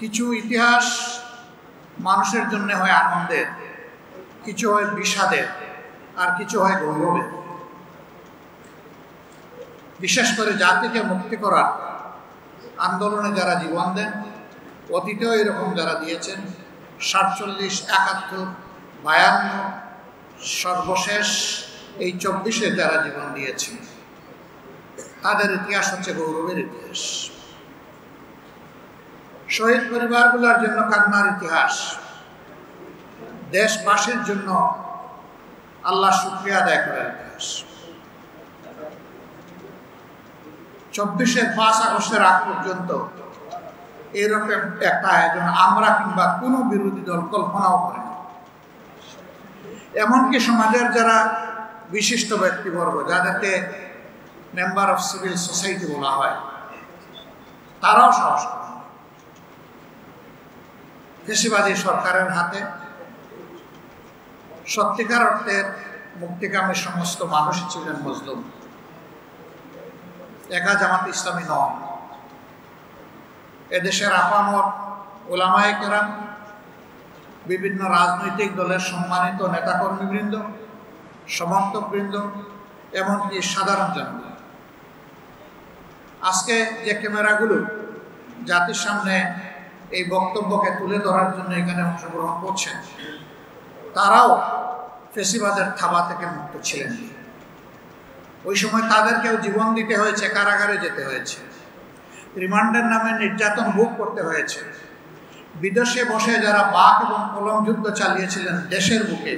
কিছু ইতিহাস মানুষের জন্য হয় আনন্দের, কিছু হয় বিষাদের, আর কিছু হয় গৌরবের। বিশেষ করে জাতিকে মুক্তি করার আন্দোলনে যারা জীবন দেন, অতীতেও এরকম যারা দিয়েছেন, 47, 71, 52, সর্বশেষ এই 24-এ যারা জীবন দিয়েছেন, তাদের ইতিহাস হচ্ছে গৌরবের ইতিহাস। শহীদ পরিবারগুলোর জন্য কান্নার ইতিহাস, দেশবাসীর জন্য আল্লাহ শুকরিয়া আদায় করার ইতিহাস। 24-এর 5 আগস্টের আগ পর্যন্ত এরকম একটা আয়োজন আমরা কিংবা কোনো বিরোধী দল কল্পনাও করেনি। এমনকি সমাজের যারা বিশিষ্ট ব্যক্তিবর্গ, যাদেরকে মেম্বার অফ সিভিল সোসাইটি বলা হয়, তারাও সাহস করে। ফ্যাসিবাদী সরকারের হাতে সত্যিকার অর্থের মুক্তিকামী সমস্ত মানুষই ছিলেন মজলুম, একা জামাত ইসলামী নয়। এদেশের আপামর ওলামায়ে কেরাম, বিভিন্ন রাজনৈতিক দলের সম্মানিত নেতাকর্মীবৃন্দ, সমর্থকবৃন্দ, এমনকি সাধারণ জনগণ। আজকে যে ক্যামেরাগুলো জাতির সামনে এই বক্তব্যকে তুলে ধরার জন্য এখানে অংশগ্রহণ করছেন, তারাও ফ্যাসিবাদের থাবা থেকে মুক্ত ছিলেন। ওই সময় তাদেরকেও জীবন দিতে হয়েছে, কারাগারে যেতে হয়েছে, রিমান্ডের নামে নির্যাতন ভোগ করতে হয়েছে। বিদেশে বসে যারা বাক এবং কলম যুদ্ধ চালিয়েছিলেন দেশের বুকে,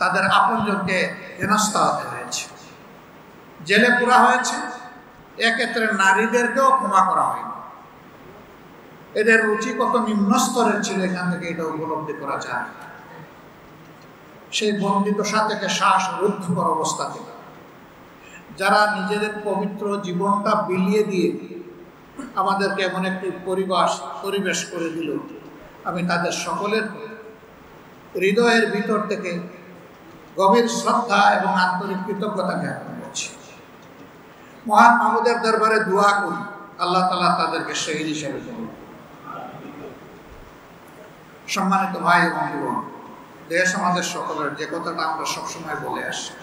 তাদের আপনজনকে হেনস্থা হতে হয়েছে, জেলে পুরা হয়েছে। এক্ষেত্রে নারীদেরকেও ক্ষমা করা হয়নি। এদের রুচি কত নিম্ন স্তরের ছিল, এখান থেকে এটা উপলব্ধি করা যায়। সেই বন্দিদশা থেকে শ্বাসরুদ্ধকর অবস্থা থেকে যারা নিজেদের পবিত্র জীবনটা বিলিয়ে দিয়ে আমাদেরকে এমন একটি পরিবেশ করে দিল, আমি তাদের সকলের হৃদয়ের ভিতর থেকে গভীর শ্রদ্ধা এবং আন্তরিক কৃতজ্ঞতা জ্ঞাপন করছি। মহান মাহমুদের দরবারে দোয়া করি, আল্লাহ তাআলা তাদেরকে শহীদ হিসেবে করুন। সম্মানিত ভাই এবং বোন, দেশ আমাদের সকলের, যে কথাটা আমরা সবসময় বলে আসি,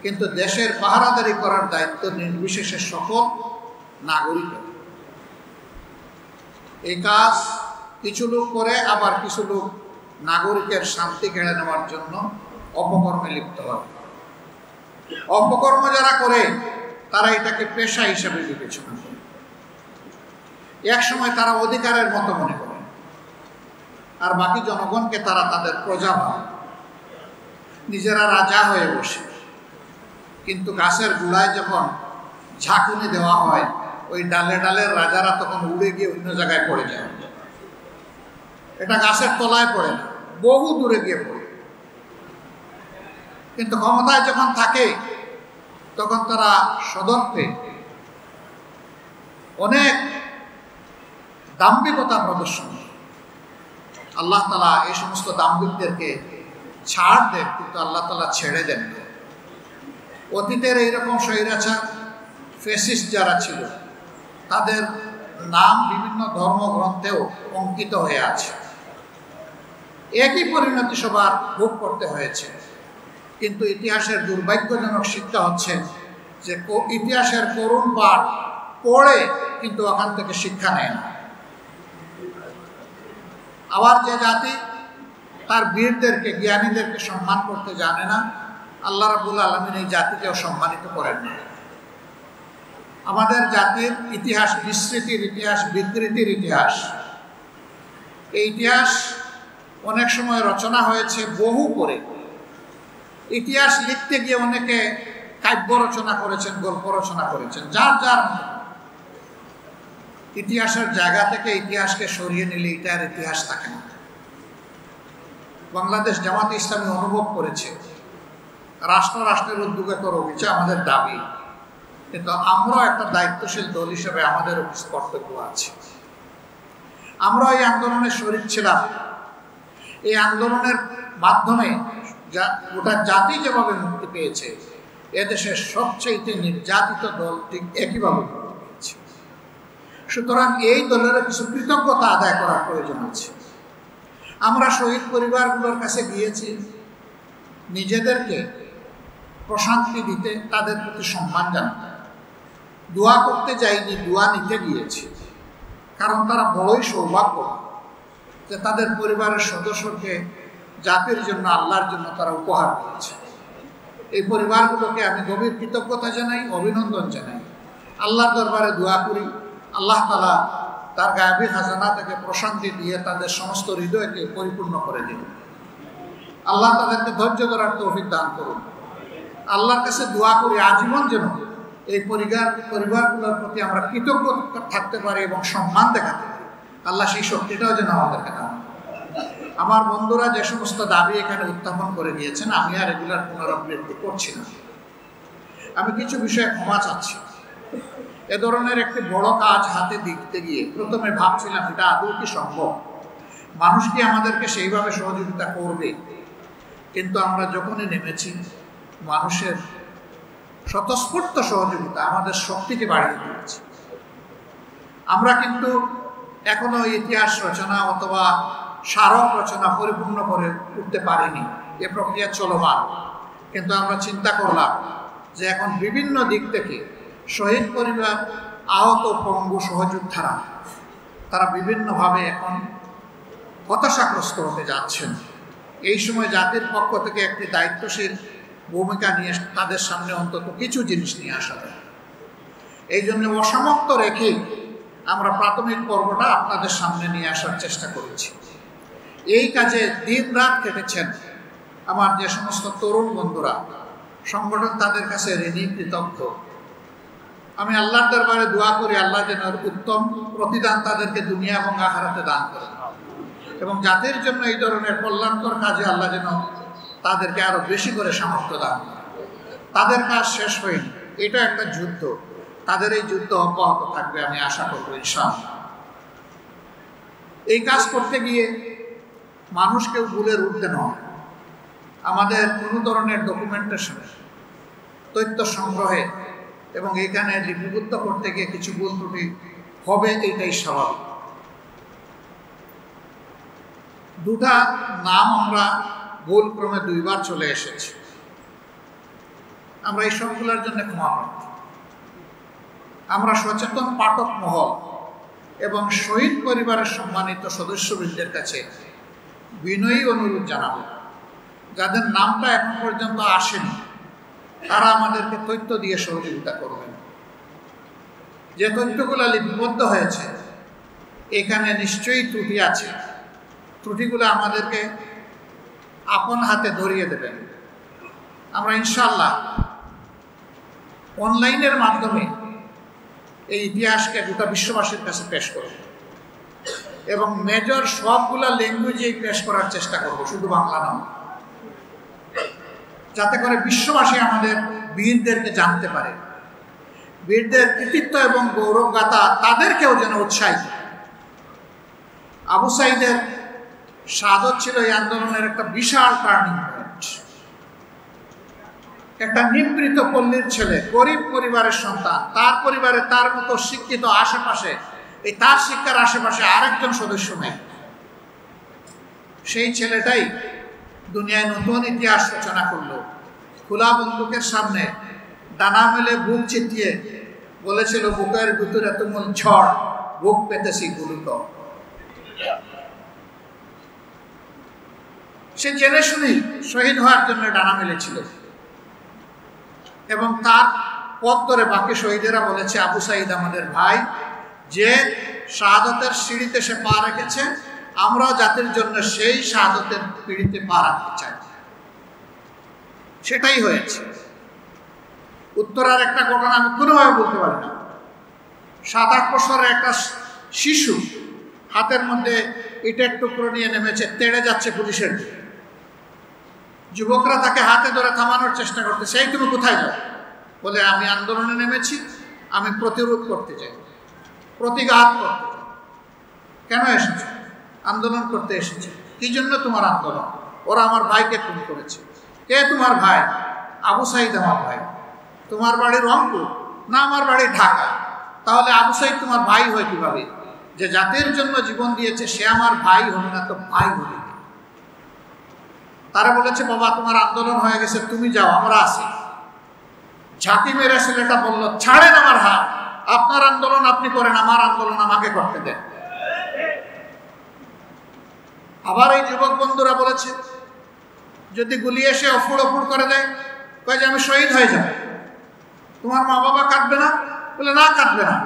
কিন্তু দেশের পাহারাদারি করার দায়িত্ব নির্বিশেষে সকল নাগরিকের। এই কাজ কিছু লোক করে, আবার কিছু লোক নাগরিকের শান্তি কেড়ে নেওয়ার জন্য অপকর্মে লিপ্ত হয়। অপকর্ম যারা করে তারা এটাকে পেশা হিসেবে বিবেচনা করে। এক সময় তারা অধিকারের মতো মনে করে, আর বাকি জনগণকে তারা তাদের প্রজা ভাবে, নিজেরা রাজা হয়ে বসে। কিন্তু গাছের গোড়ায় যখন ঝাঁকুনি দেওয়া হয়, ওই ডালে ডালের রাজারা তখন উড়ে গিয়ে অন্য জায়গায় পড়ে যায়। এটা গাছের তলায় পড়ে না, বহু দূরে গিয়ে পড়ে। কিন্তু ক্ষমতায় যখন থাকে তখন তারা সদর্থে অনেক দাম্ভিকতা প্রদর্শন। আল্লাহ তাআলা এই সমস্ত দাম্ভিকদেরকে ছাড় দেন, কিন্তু আল্লাহ তাআলা ছেড়ে দেন। অতীতের এইরকম স্বৈরাচার ফ্যাসিস্ট যারা ছিল, তাদের নাম বিভিন্ন ধর্মগ্রন্থেও অঙ্কিত হয়ে আছে। একই পরিণতি সবার ভোগ করতে হয়েছে। কিন্তু ইতিহাসের দুর্ভাগ্যজনক শিক্ষা হচ্ছে যে ইতিহাসের করুণ পাঠ পড়ে কিন্তু ওখান থেকে শিক্ষা নেয় না। আবার যে জাতি তার বীরদেরকে, জ্ঞানীদেরকে সম্মান করতে জানে না, আল্লাহ রাব্বুল আলামিন এই জাতিকেও সম্মানিত করেন না। আমাদের জাতির ইতিহাস বিস্মৃতির ইতিহাস, বিকৃতির ইতিহাস। এই ইতিহাস অনেক সময় রচনা হয়েছে বহু করে। ইতিহাস লিখতে গিয়ে অনেকে কাব্য রচনা করেছেন, গল্প রচনা করেছেন, যার যার ইতিহাসের জায়গা থেকে ইতিহাসকে সরিয়ে নিলে এটা আর ইতিহাস থাকে না। বাংলাদেশ জামাত ইসলামী অনুভব করেছে রাষ্ট্রের উদ্যোগে করো, এটা আমাদের দাবি, কিন্তু আমরাও একটা দায়িত্বশীল দল হিসেবে আমাদের কর্তব্য আছে। আমরা এই আন্দোলনে শরীক ছিলাম। এই আন্দোলনের মাধ্যমে গোটা জাতি যেভাবে মুক্তি পেয়েছে, এদেশের সবচেয়ে নির্যাতিত দল ঠিক একইভাবে মুক্তি পেয়েছে। সুতরাং এই দলের কিছু কৃতজ্ঞতা আদায় করার প্রয়োজন আছে। আমরা শহীদ পরিবারগুলোর কাছে গিয়েছি নিজেদেরকে প্রশান্তি দিতে, তাদের প্রতি সম্মান জানাতে। দোয়া করতে যাইনি, দোয়া নিতে গিয়েছি, কারণ তারা বড়ই সৌভাগ্য যে তাদের পরিবারের সদস্যকে জাতির জন্য, আল্লাহর জন্য তারা উপহার দিয়েছে। এই পরিবারগুলোকে আমি গভীর কৃতজ্ঞতা জানাই, অভিনন্দন জানাই। আল্লাহর দরবারে দোয়া করি আল্লাহ তাআলা তার গায়বী খাজানা থেকে প্রশান্তি দিয়ে তাদের সমস্ত হৃদয়কে পরিপূর্ণ করে দিন। আল্লাহ তাদেরকে ধৈর্য ধরার তৌফিক দান করুন। আল্লাহর কাছে দোয়া করি আজীবন যেন এই পরিবারগুলোর প্রতি আমরা কৃতজ্ঞ থাকতে পারি এবং সম্মান দেখাতে পারি। আল্লাহ সেই শক্তিটাও যেন আমাদেরকে দান। আমার বন্ধুরা যে সমস্ত দাবি এখানে উত্থাপন করে দিয়েছেন, আমি আর এগুলার পুনরাবৃত্তি করছি না। আমি কিছু বিষয়ে ক্ষমা চাচ্ছি। এ ধরনের একটি বড় কাজ হাতে দিতে গিয়ে প্রথমে ভাবছিলাম এটা আদৌ কি সম্ভব, মানুষ কি আমাদেরকে সেইভাবে সহযোগিতা করবে। কিন্তু আমরা যখনই নেমেছি, মানুষের স্বতঃস্ফূর্ত সহযোগিতা আমাদের শক্তিকে বাড়িয়ে দিয়েছে। আমরা কিন্তু এখনো ইতিহাস রচনা অথবা স্মারক রচনা পরিপূর্ণ করে উঠতে পারিনি, এ প্রক্রিয়া চলমান। কিন্তু আমরা চিন্তা করলাম যে এখন বিভিন্ন দিক থেকে শহীদ পরিবার, আহত পঙ্গু সহযোদ্ধারা তারা বিভিন্নভাবে এখন হতাশাগ্রস্ত হতে যাচ্ছেন। এই সময় জাতির পক্ষ থেকে একটি দায়িত্বশীল ভূমিকা নিয়ে তাদের সামনে অন্তত কিছু জিনিস নিয়ে আসা যায়। এই জন্য অসমাপ্ত রেখে আমরা প্রাথমিক পর্বটা আপনাদের সামনে নিয়ে আসার চেষ্টা করেছি। এই কাজে দিন রাত কেটেছেন আমার যে সমস্ত তরুণ বন্ধুরা, সংগঠন তাদের কাছে ঋণী, কৃতজ্ঞ। আমি আল্লাহর দরবারে দোয়া করি আল্লাহ যেন উত্তম প্রতিদান তাদেরকে দুনিয়া এবং আখিরাতে দান করেন, এবং জাতির জন্য এই ধরনের কল্যাণকর কাজে আল্লাহ যেন তাদেরকে আরো বেশি করে সামর্থ্য দান করেন। তাদের কাজ শেষ হয়নি, এটা একটা যুদ্ধ, তাদের এই যুদ্ধ অব্যাহত থাকবে আমি আশা করবো ইনশাআল্লাহ। এই কাজ করতে গিয়ে মানুষকে ভুলের ঊর্ধ্বে নয়। আমাদের কোনো ধরনের ডকুমেন্টেশন, তথ্য সংগ্রহে এবং এখানে লিপিবদ্ধ করতে গিয়ে কিছু ভুল ত্রুটি হবে, এটাই স্বাভাবিক। দুটা নাম আমরা ভুল ক্রমে দুইবার চলে এসেছি, আমরা এই সবগুলোর জন্য ক্ষমা প্রার্থী। আমরা সচেতন পাঠক মহল এবং শহীদ পরিবারের সম্মানিত সদস্যবৃন্দের কাছে বিনয়ী অনুরোধ জানাবো, যাদের নামটা এখন পর্যন্ত আসেনি তারা আমাদেরকে তথ্য দিয়ে সহযোগিতা করবেন। যে তথ্যগুলো লিপিবদ্ধ হয়েছে এখানে নিশ্চয়ই ত্রুটি আছে, ত্রুটিগুলো আমাদেরকে আপন হাতে ধরিয়ে দেবেন। আমরা ইনশাআল্লাহ অনলাইনের মাধ্যমে এই ইতিহাসকে গোটা বিশ্ববাসীর কাছে পেশ করব এবং মেজর সবগুলা ল্যাঙ্গুয়েজেই পেশ করার চেষ্টা করব, শুধু বাংলা নয়, যাতে করে বিশ্ববাসী আমাদের বীরদেরকে জানতে পারে, বীরদের কৃতিত্ব এবং গৌরবগাথা তাদেরকেও যেন উৎসাহিত। আবু সাঈদের শাহাদত ছিল এই আন্দোলনের একটা বিশাল টার্নিং পয়েন্ট। একটা নিবৃত পল্লীর ছেলে, গরিব পরিবারের সন্তান, তার পরিবারে তার মতো শিক্ষিত আশেপাশে, এই তার শিক্ষার আশেপাশে আরেকজন সদস্য নেই। সেই ছেলেটাই দুনিয়ায় নতুন ইতিহাস রচনা করলো। খোলা বন্দুকের সামনে ডানা মেলে বুক চিতিয়ে বলেছিল, বুকের ভিতরে তুমুল ঝড়, বুক পেতেছি গুরুত। সে জেনে শুনে শহীদ হওয়ার জন্য ডানা মেলেছিল এবং তার পথ ধরে বাকি শহীদেরা বলেছে, আবু সাঈদ আমাদের ভাই, যে শাহাদতের সিঁড়িতে সে পা রেখেছে, আমরাও জাতির জন্য সেই শাহাদতের পিঁড়িতে পা রাখতে চাই। সেটাই হয়েছে। উত্তরার একটা ঘটনা আমি কোনোভাবে বলতে পারি না। 7-8 বছরের একটা শিশু হাতের মধ্যে ইটের টুকরো নিয়ে নেমেছে, তেড়ে যাচ্ছে পুলিশের। যুবকরা তাকে হাতে ধরে থামানোর চেষ্টা করতে, সেই তুমি কোথায় যাও? বলে আমি আন্দোলনে নেমেছি, আমি প্রতিরোধ করতে চাই, প্রতিঘাত করতে চাই। কেন এসেছে? আন্দোলন করতে এসেছে। কি জন্য তোমার আন্দোলন? ওরা আমার ভাইকে খুন করেছে। কে তোমার ভাই? আবু সাঈদ আমার ভাই। তোমার বাড়ি রংপুর? না, আমার বাড়ি ঢাকা। তাহলে আবু সাইদ তোমার ভাই হয় কিভাবে? যে জাতির জন্য জীবন দিয়েছে সে আমার ভাই হবে না তো ভাই হবে? তারা বলেছে বাবা তোমার আন্দোলন হয়ে গেছে, তুমি যাও, আমরা আছি। ঝাঁকি মেরে ছেলেটা বলল, ছাড়েন আমার হাত, আপনার আন্দোলন আপনি করেন, আমার আন্দোলন আমাকে করতে দেন। আবার এই যুবক বন্ধুরা বলেছে, যদি গুলি এসে অফুড় অফুড় করে দেয়, কয়ে যে আমি শহীদ হয়ে যাব, তোমার মা বাবা কাঁদবে না? বলে না, কাঁদবে না।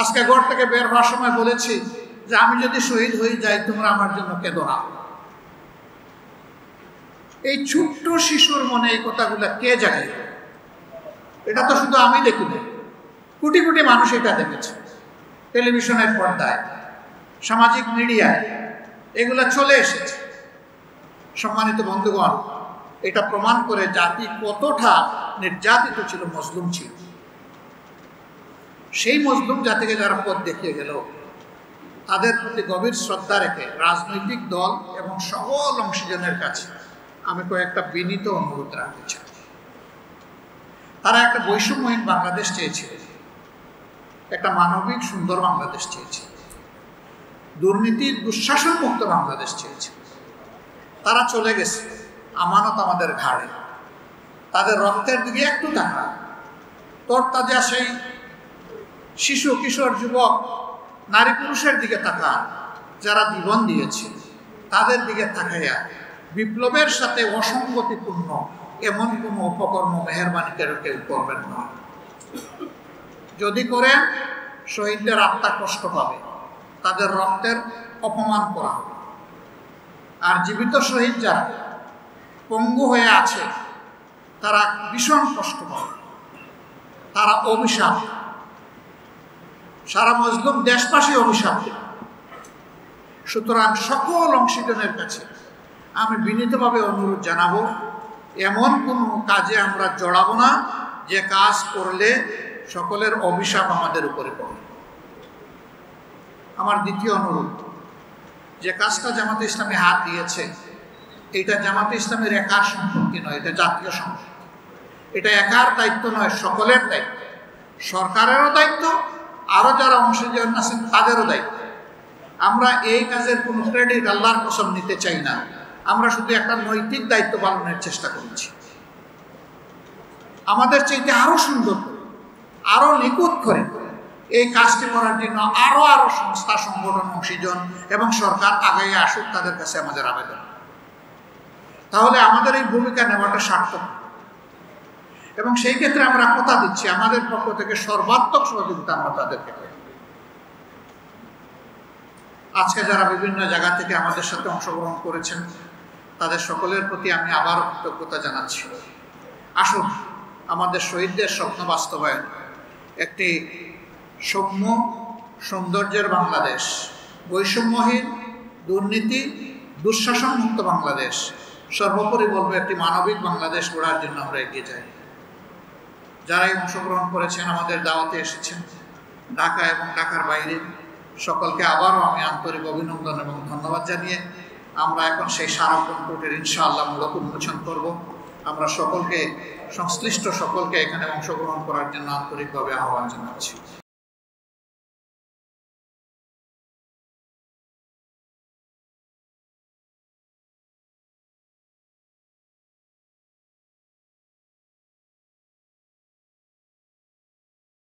আজকে ঘর থেকে বের হওয়ার সময় বলেছি যে আমি যদি শহীদ হয়ে যাই তোমরা আমার জন্য কেঁদো না। এই ছোট্ট শিশুর মনে এই কথাগুলো কে জাগায়? এটা তো শুধু আমি দেখিনি, কোটি কোটি মানুষ এটা দেখেছে। টেলিভিশনের পর্দায়, সামাজিক মিডিয়ায় এগুলা চলে এসেছে। সম্মানিত বন্ধুগণ, এটা প্রমাণ করে জাতি কতটা নির্যাতিত ছিল, মজলুম ছিল। সেই মজলুম জাতিকে যারা পথ দেখিয়ে গেল, তাদের প্রতি গভীর শ্রদ্ধা রেখে রাজনৈতিক দল এবং সকল অংশীজনের কাছে আমি কয়েকটা বিনীত অনুরোধ রাখতে চাই। তারা একটা বৈষম্যহীন বাংলাদেশ চেয়েছিল, একটা মানবিক সুন্দর বাংলাদেশ চেয়েছিল, দুর্নীতি দুঃশাসন মুক্ত বাংলাদেশ চেয়েছিল। তারা চলে গেছে, আমানত আমাদের ঘাড়ে। তাদের রক্তের দিকে একটু তাকা, তোর তাজা সেই শিশু কিশোর যুবক নারী পুরুষের দিকে তাকা, যারা জীবন দিয়েছে তাদের দিকে তাকাইয়া বিপ্লবের সাথে অসঙ্গতিপূর্ণ এমন কোনো উপকর্ম মেহেরবানি কেউ করবেন না। যদি করেন শহীদদের আত্মা কষ্ট পাবে, তাদের রক্তের অপমান করা হবে। আর জীবিত শহীদ যারা পঙ্গু হয়ে আছে তারা ভীষণ কষ্ট পাবে, তারা অভিশাপ, সারা মজলুম দেশবাসী অভিশাপ। সুতরাং সকল অংশীজনের কাছে আমি বিনীতভাবে অনুরোধ জানাবো, এমন কোনো কাজে আমরা জড়াবো না যে কাজ করলে সকলের অভিশাপ আমাদের উপরে পড়ে। আমার দ্বিতীয় অনুরোধ, যে কাজটা জামাতে ইসলামী হাত দিয়েছে, এটা জামাতে ইসলামের একার সম্পত্তি নয়, এটা জাতীয় সম্পত্তি। এটা একার দায়িত্ব নয়, সকলের দায়িত্ব, সরকারেরও দায়িত্ব, আরো যারা অংশীজন আছেন তাদেরও দায়িত্ব। আমরা এই কাজের কোনো ক্রেডিট আল্লাহর কসম নিতে চাই না, আমরা শুধু একটা নৈতিক দায়িত্ব পালনের চেষ্টা করছি। আমাদের চাইতে আরো সুন্দর করে, আরো নিখুঁত করে এই কাজটি করার জন্য আরো সংস্থা, সংগঠন, অংশীজন এবং সরকার আগাইয়ে আসুক, তাদের কাছে আমাদের আবেদন। তাহলে আমাদের এই ভূমিকা নেওয়াটা সার্থক। এবং সেই ক্ষেত্রে আমরা কথা দিচ্ছি, আমাদের পক্ষ থেকে সর্বাত্মক সহযোগিতা আমরা তাদেরকে করি। আজকে যারা বিভিন্ন জায়গা থেকে আমাদের সাথে অংশগ্রহণ করেছেন, তাদের সকলের প্রতি আমি আবারও কৃতজ্ঞতা জানাচ্ছি। আসুন আমাদের শহীদদের স্বপ্ন বাস্তবায়ন, একটি সৌম্য সৌন্দর্যের বাংলাদেশ, বৈষম্যহীন, দুর্নীতি দুঃশাসন মুক্ত বাংলাদেশ, সর্বোপরি বলবো একটি মানবিক বাংলাদেশ গড়ার জন্য আমরা এগিয়ে যাই। যারাই অংশগ্রহণ করেছেন, আমাদের দাওয়াতে এসেছেন, ঢাকা এবং ঢাকার বাইরে, সকলকে আবারও আমি আন্তরিক অভিনন্দন এবং ধন্যবাদ জানিয়ে আমরা এখন সেই সারাক্ষণ কোর্টের ইনশাআল্লাহ মূলক উন্মোচন করব। আমরা সকলকে, সংশ্লিষ্ট সকলকে এখানে অংশগ্রহণ করার জন্য আন্তরিকভাবে আহ্বান জানাচ্ছি।